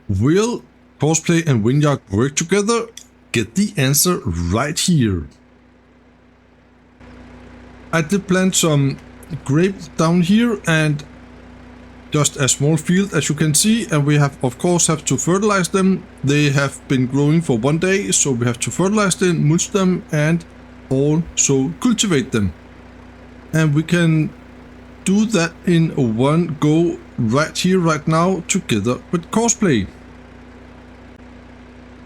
Will Courseplay and Vineyard work together? Get the answer right here. I did plant some grapes down here and just a small field, as you can see, and we have of course have to fertilize them. They have been growing for 1 day, so we have to fertilize them, mulch them, and also cultivate them. And we can do that in one go right here, right now, together with Courseplay.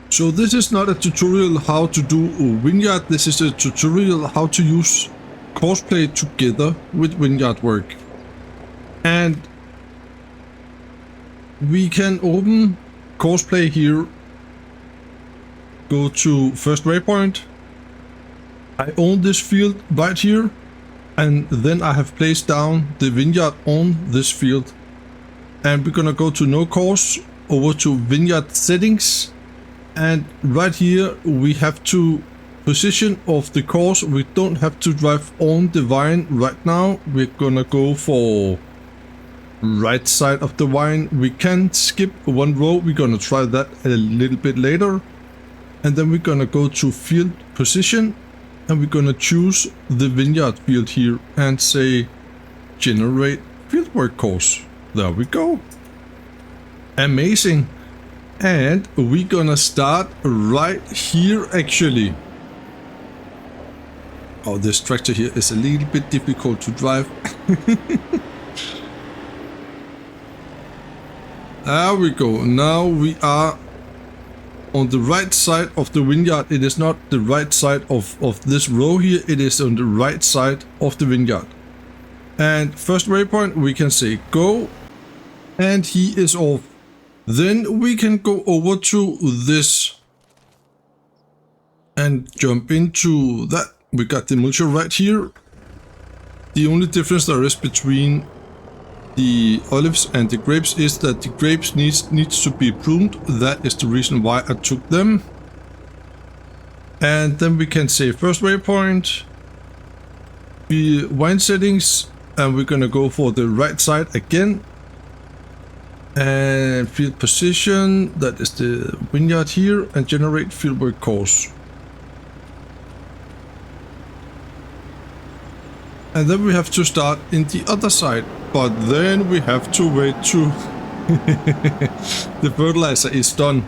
So this is not a tutorial how to do Vineyard, this is a tutorial how to use Courseplay together with Vineyard work. And we can open Courseplay here, go to first waypoint. I own this field right here, and then I have placed down the vineyard on this field. And we're gonna go to no course, over to vineyard settings, and right here we have to position of the course. We don't have to drive on the vine right now. We're gonna go for right side of the vine. We can skip one row, we're gonna try that a little bit later. And then we're gonna go to field position, and we're gonna choose the vineyard field here and say generate fieldwork course. There we go. Amazing. And we're gonna start right here actually. Oh, this tractor here is a little bit difficult to drive. There we go. Now we are on the right side of the vineyard. It is not the right side of this row here. It is on the right side of the vineyard. And first waypoint, we can say go. And he is off. Then we can go over to this and jump into that. We got the mulcher right here. The only difference there is between the olives and the grapes is that the grapes needs to be pruned. That is the reason why I took them. And then we can say first waypoint, the wine settings, and we're gonna go for the right side again. And field position, that is the vineyard here, and generate fieldwork course. And then we have to start in the other side, but then we have to wait to the fertilizer is done.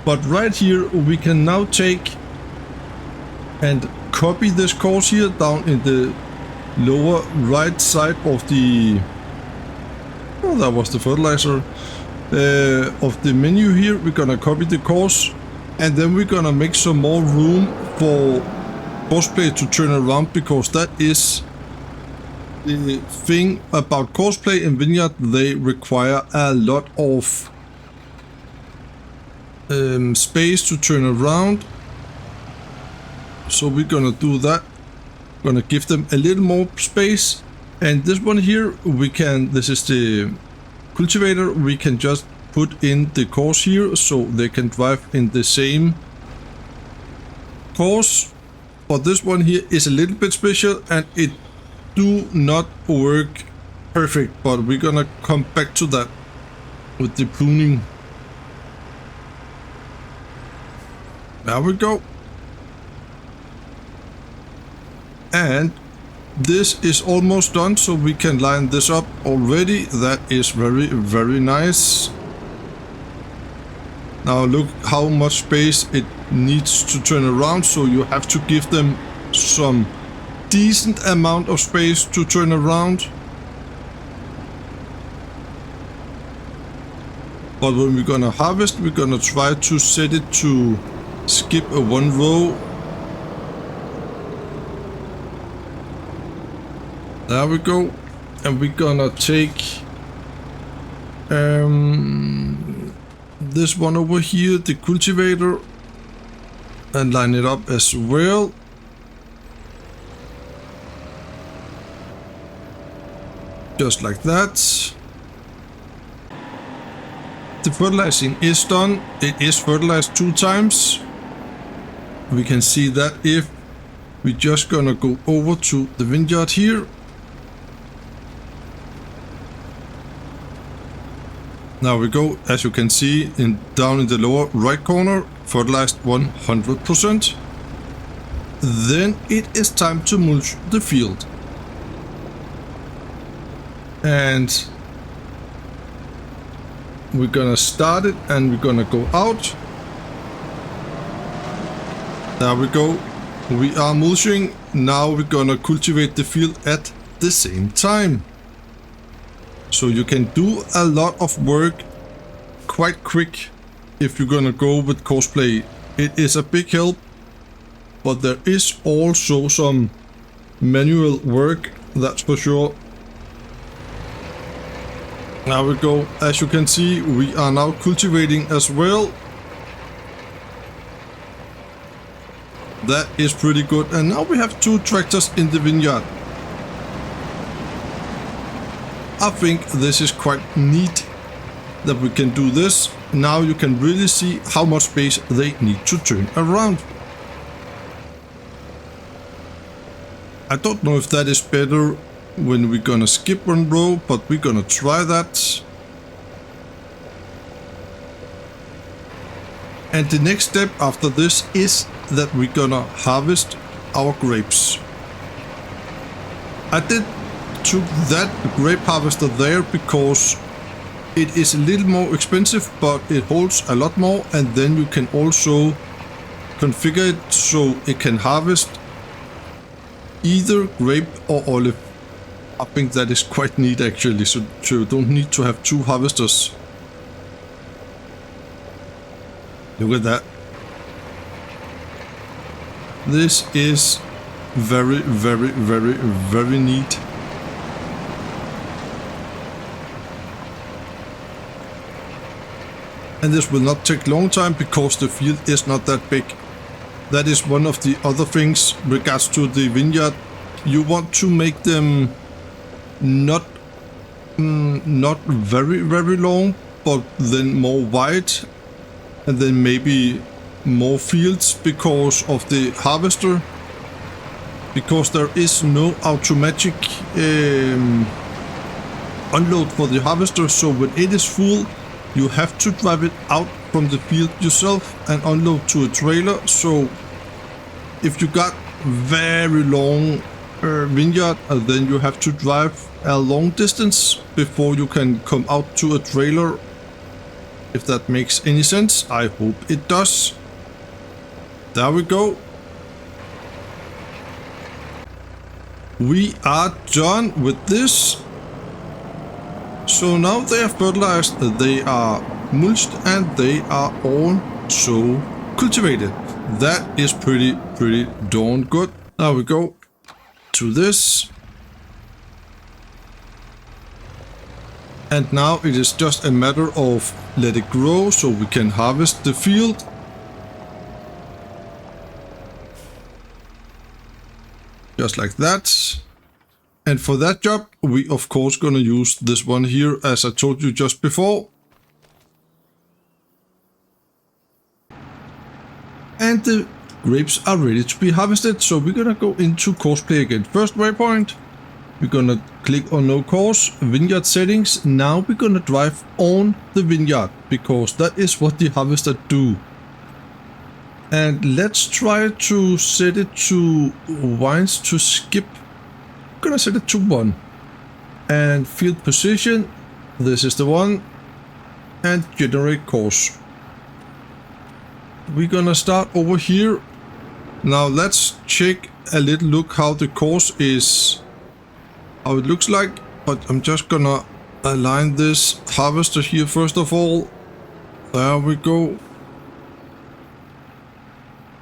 But right here we can now take and copy this course here down in the lower right side of the, oh, that was the fertilizer, of the menu here. We're gonna copy the course, and then we're gonna make some more room for Courseplay to turn around, because that is the thing about Courseplay and Vineyard. They require a lot of space to turn around. So we're gonna do that. Gonna give them a little more space. And this one here, we can, this is the cultivator, we can just put in the course here so they can drive in the same course. But this one here is a little bit special and it do not work perfect, but we're gonna come back to that with the pruning. There we go. And this is almost done, so we can line this up already. That is very, very nice. Now look how much space it needs to turn around, so you have to give them some decent amount of space to turn around. But when we're gonna harvest, we're gonna try to set it to skip a one row. There we go. And we're gonna take this one over here, the cultivator, and line it up as well. Just like that. The fertilizing is done. It is fertilized 2 times. We can see that if we're just gonna go over to the vineyard here. Now we go, as you can see, down in the lower right corner, fertilized 100%. Then it is time to mulch the field. And we're gonna start it and we're gonna go out. There we go. We are mulching. Now we're gonna cultivate the field at the same time. So you can do a lot of work quite quick if you're gonna go with Courseplay. It is a big help, but there is also some manual work, that's for sure. Now we go. As you can see, we are now cultivating as well. That is pretty good. And now we have 2 tractors in the vineyard. I think this is quite neat that we can do this. Now you can really see how much space they need to turn around. I don't know if that is better when we're gonna skip one row, but we're gonna try that. And the next step after this is that we're gonna harvest our grapes. I took that grape harvester there because it is a little more expensive, but it holds a lot more, and then you can also configure it so it can harvest either grape or olive. I think that is quite neat actually, so you don't need to have 2 harvesters. Look at that. This is very, very, very, very neat. And this will not take long time because the field is not that big. That is one of the other things regards to the vineyard. You want to make them not very, very long, but then more wide, and then maybe more fields because of the harvester, because there is no automatic unload for the harvester. So when it is full, you have to drive it out from the field yourself and unload to a trailer. So if you got very long vineyard, then you have to drive a long distance before you can come out to a trailer. If that makes any sense, I hope it does. There we go. We are done with this. So now they are fertilized, they are mulched, and they are also cultivated. That is pretty darn good. Now we go to this. And now it is just a matter of let it grow so we can harvest the field. Just like that. And for that job, we of course gonna use this one here, as I told you just before. And the grapes are ready to be harvested, so we're gonna go into Courseplay again. First waypoint, we're gonna click on no course, vineyard settings. Now we're gonna drive on the vineyard, because that is what the harvester do. And let's try to set it to vines to skip. I'm gonna set it to 1. And field position, this is the one. And generate course. We're gonna start over here. Now let's check a little look how the course is, how it looks like. But I'm just gonna align this harvester here first of all. There we go.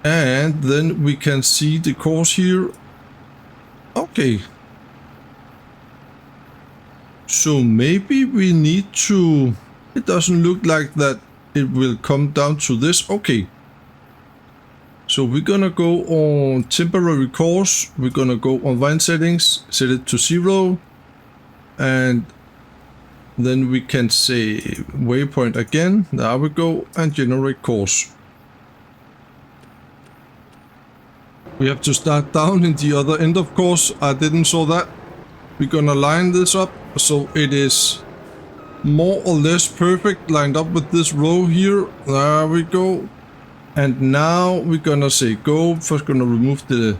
And then we can see the course here. Okay. So maybe we need to... It doesn't look like that it will come down to this. Okay. So we're gonna go on temporary course. We're gonna go on vine settings, set it to 0. And then we can say waypoint again. There we go. And generate course. We have to start down in the other end, of course. I didn't saw that. We're gonna line this up so it is more or less perfect, lined up with this row here. There we go. And now we're gonna say go. First gonna remove the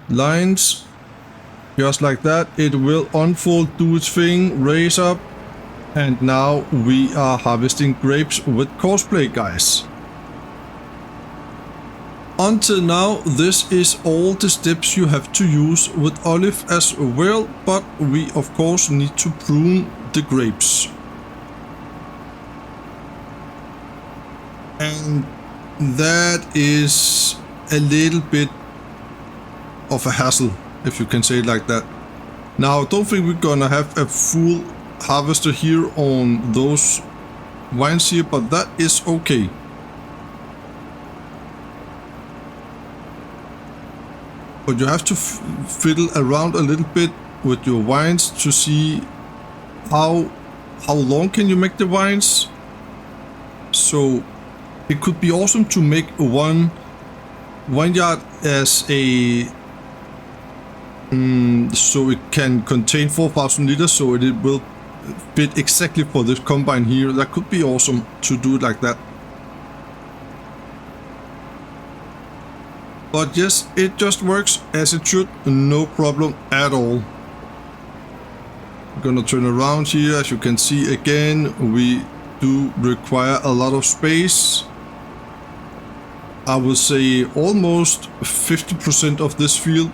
lines. Just like that. It will unfold, do its thing, raise up. And now we are harvesting grapes with Courseplay, guys. Until now, this is all the steps you have to use with olive as well, but we of course need to prune the grapes. And that is a little bit of a hassle, if you can say it like that. Now, I don't think we're gonna have a full harvester here on those vines here, but that is okay. But you have to fiddle around a little bit with your vines to see how long can you make the vines. So it could be awesome to make one vineyard as a so it can contain 4,000 liters, so it will fit exactly for this combine here. That could be awesome to do it like that. But yes, it just works as it should, no problem at all. I'm gonna turn around here. As you can see, again, we do require a lot of space. I would say almost 50% of this field.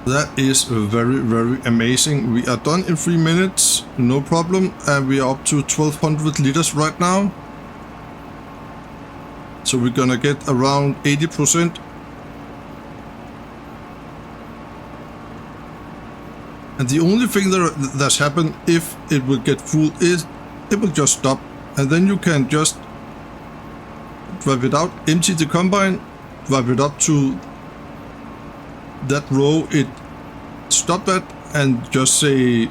That is very, very amazing. We are done in 3 minutes, no problem, and we are up to 1200 liters right now. So we're gonna get around 80%. And the only thing that's happened if it will get full is it will just stop, and then you can just drive it out, empty the combine, drive it up to that row, it stop that, and just say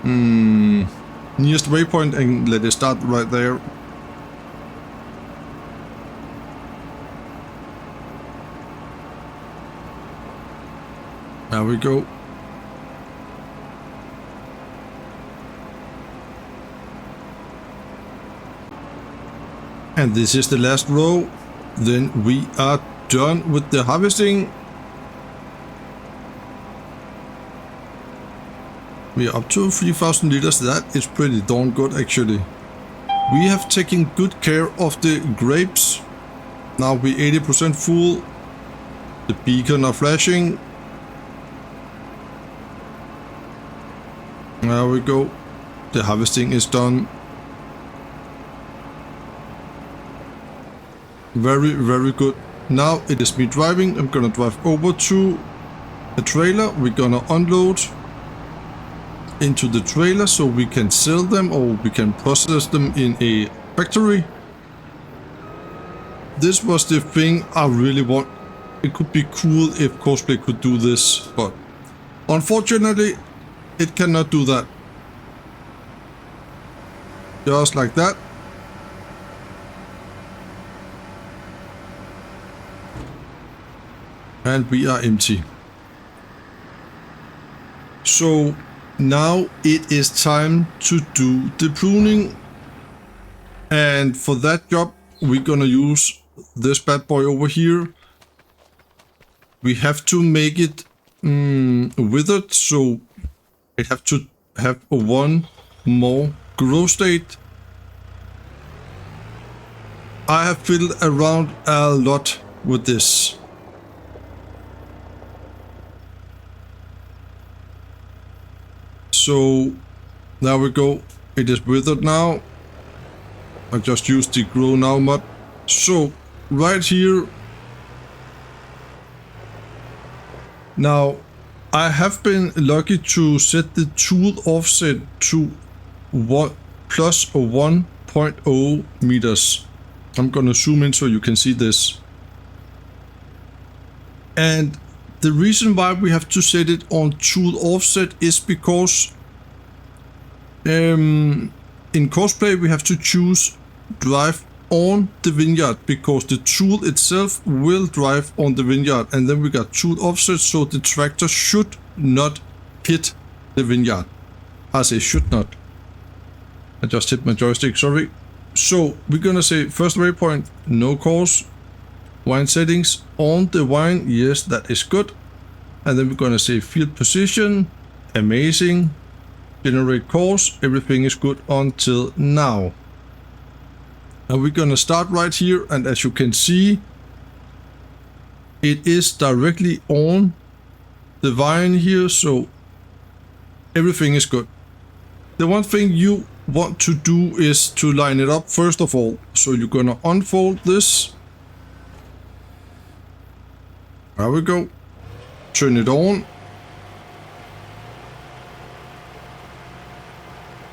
nearest waypoint and let it start right there. There we go. And this is the last row. Then we are done with the harvesting. We are up to 3,000 liters. That is pretty darn good, actually. We have taken good care of the grapes. Now we're 80% full. The beacon are flashing. There we go. The harvesting is done. Very, very good. Now it is me driving. I'm gonna drive over to the trailer. We're gonna unload into the trailer so we can sell them, or we can process them in a factory. This was the thing I really want. It could be cool if Courseplay could do this, but unfortunately it cannot do that. Just like that. And we are empty. So now it is time to do the pruning, and for that job we're gonna use this bad boy over here. We have to make it withered, so it have to have one more grow state. I have fiddled around a lot with this. So there we go, it is withered now. I just used the grow now mod. So right here, now I have been lucky to set the tool offset to plus 1.0 meters. I'm gonna zoom in so you can see this. And the reason why we have to set it on tool offset is because in Courseplay we have to choose drive on the vineyard because the tool itself will drive on the vineyard, and then we got tool offset, so the tractor should not hit the vineyard. I say should not. I just hit my joystick, sorry. So we're gonna say first waypoint, no course. Wine settings on the wine, yes, that is good. And then we're gonna say field position, amazing. Generate course, everything is good until now. And we're gonna start right here, and as you can see, it is directly on the vine here, so everything is good. The one thing you want to do is to line it up first of all. So you're gonna unfold this. There we go. Turn it on.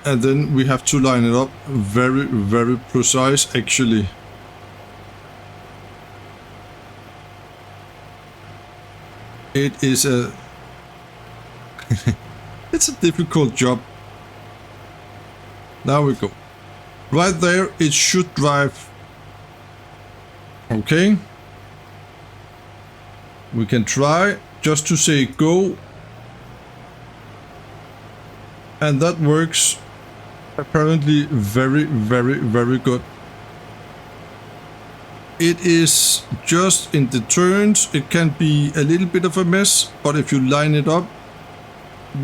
And then we have to line it up very, very precise actually. It is a it's a difficult job. There we go. Right there, it should drive. Okay. We can try just to say go. And that works apparently very, very, very good. It is just in the turns, it can be a little bit of a mess, but if you line it up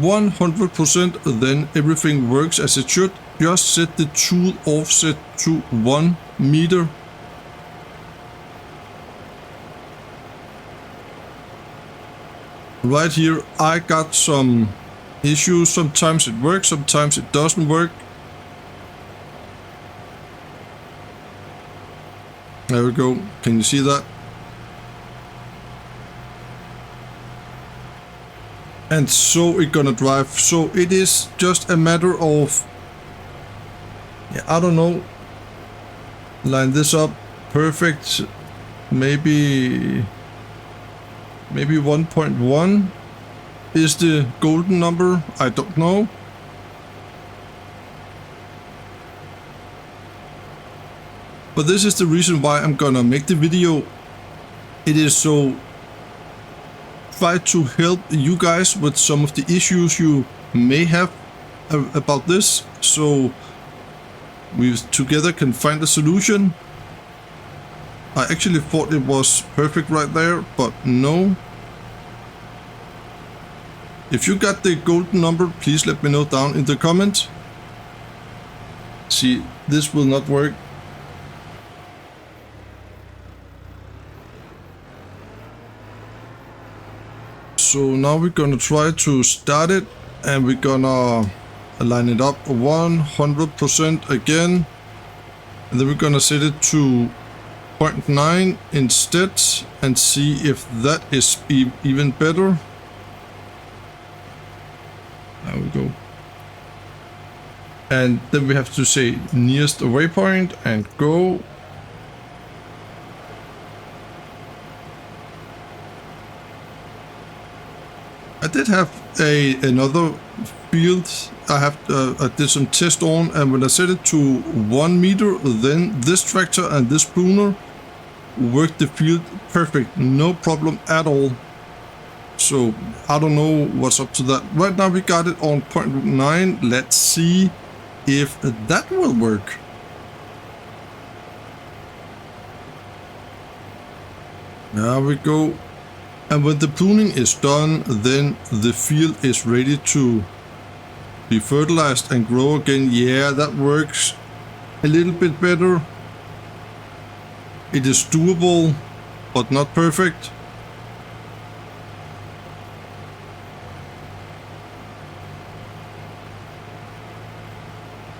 100%, then everything works as it should. Just set the tool offset to 1 meter. Right here, I got some issues. Sometimes it works, sometimes it doesn't work. There we go. Can you see that? And so it's gonna drive. So it is just a matter of, I don't know, line this up perfect. Maybe 1.1 is the golden number. I don't know. But this is the reason why I'm gonna make the video. It is so try to help you guys with some of the issues you may have about this, so we together can find a solution. I actually thought it was perfect right there, but no. If you got the golden number, please let me know down in the comments. See, this will not work. So now we're gonna try to start it, and we're gonna line it up 100% again, and then we're gonna set it to 0.9 instead and see if that is even better. There we go. And then we have to say nearest waypoint and go. I did have another field I did some test on, and when I set it to 1 meter, then this tractor and this pruner worked the field perfect, no problem at all. So I don't know what's up to that. Right now we got it on 0.9. Let's see if that will work. There we go. And when the pruning is done, then the field is ready to be fertilized and grow again. Yeah, that works a little bit better. It is doable, but not perfect.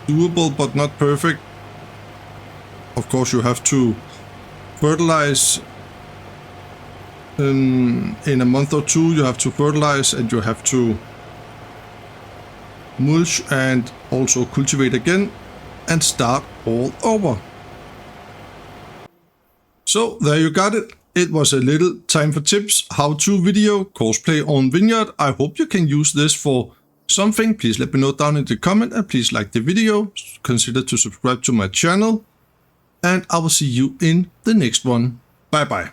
Doable, but not perfect. Of course, you have to fertilize. In a month or two, you have to fertilize, and you have to mulch and also cultivate again and start all over. So there you got it. It was a little time for tips, how-to video, Courseplay on Vineyard. I hope you can use this for something. Please let me know down in the comment, and please like the video. Consider to subscribe to my channel. and I will see you in the next one. Bye bye.